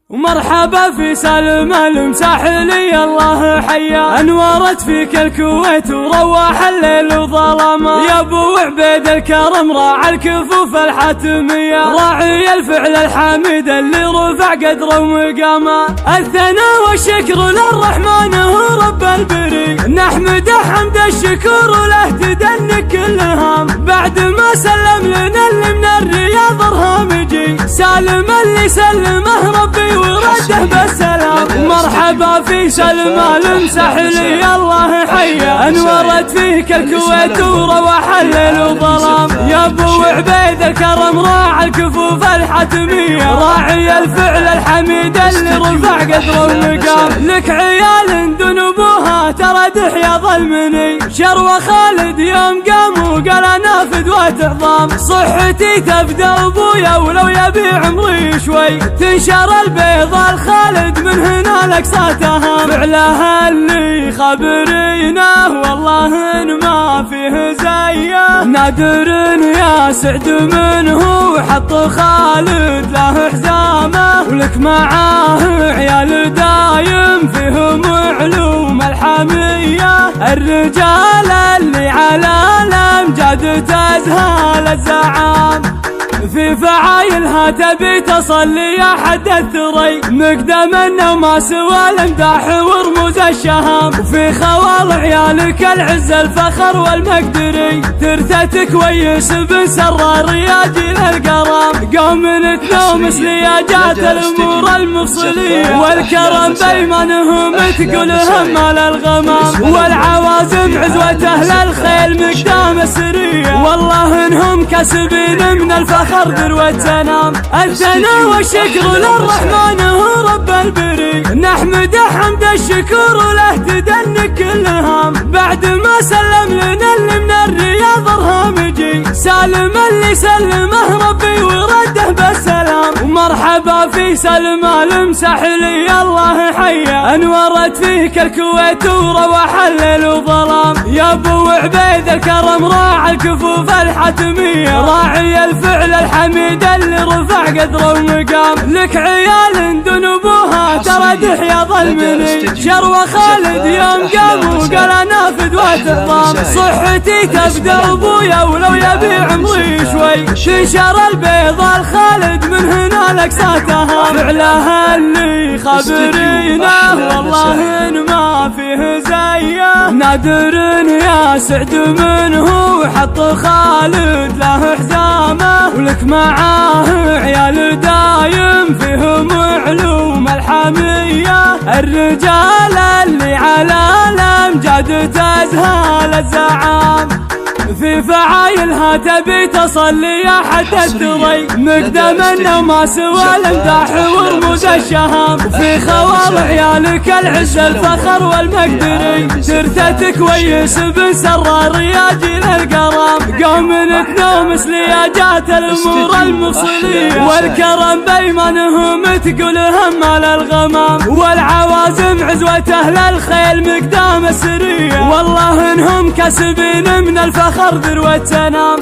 ومرحبا في سالم المساحلي الله حيا، انورت فيك الكويت وروح الليل وظلامه. يا ابو عبيد الكرم راعى الكفوف الحاتميه، راعي الفعل الحميد اللي رفع قدره ومقامه. الثناء والشكر للرحمن هو رب البري، نحمده حمد الشكر وله تدنك كل هام. بعد ما سلم لنا اللي من الرياض ارهامجي، سالم اللي سلمه ربي ورده بالسلام. مرحبا في سلم المساحلي الله حيا، انورت فيك الكويت وروح الليل وظلام. يا ابو عبيد الكرم راعى الكفوف الحاتميه، راعي الفعل الحميد اللي رفع قدره ومقام. لك عيال دون ابوها ترى دحيا ظلمني، شروى خالد يوم قام وقال انا فدوة عظام. صحتي تبدا ابويا ولو يبي عمري شوي، تنشر البيض الخالد من هنا لقصاتها. فعلها اللي خبرينه والله ان ما فيه زيه، نادر يا سعد منه وحط خالد له حزامه. ولك معاه عيال دايم فيهم علوم الحميه، الرجال اللي على الامجاد تزهال الزعام. في فعايلها تبي تصلي يا حد الثري، مقدم وما سوى الامداح ورموز الشهام. وفي خوال عيالك العز الفخر والمقدري، ترثة كويس بن سرار يا جيل القرام. قوم تنوم سلياجات الامور المفصليه، والكرم بيمانهم تقولهم على الغمام. والعوازم عزوة اهل الخيل مقدام السريه، والله انهم كسبين من الفخر ذروة سنام. الثناء والشكر للرحمن هو رب البري، نحمده حمد الشكر وله تدنك كل هام. بعد ما سلم لنا اللي من الرياض ارهامجي، سالم اللي سلمه ربي ورده بالسلام. ومرحبا في سلم المساحلي الله حيا، انورت فيك الكويت وروح الليل وظلام. يا ابو عبيد الكرم راعى الكفوف الحاتميه، راعي الفعل الحميد اللي رفع قدره ومقام. لك عيال دون ابوها ترى دحيا ظلمني، شروى خالد يوم قام وقال انا فدوة عظام. صحتي تبدا ابويا ولو يبي عمري شوي، تنشر البيض الخالد من هنا لقصاتها. فعلها اللي خبرينه والله ان ما فيه زيه، نادر يا سعد منه وحط خالد له حزامه. ولك معاه عيال دايم فيهم علوم الحميه، الرجال اللي على الامجاد تزهال الزعام. في فعايلها تبي تصلي يا حد الثري، مقدم وما سوى الامداح ورموز الشهام. وفي خوال عيالك العز الفخر والمقدري، ترثة كويس بن سرار يا جيل القرام. قوم تنوم سلياجات الامور المفصليه، والكرم بيمانهم تقولهم على الغمام. والعوازم عزوة اهل الخيل مقدام السريه، والله انهم كسبين من الفخر ذروة سنام.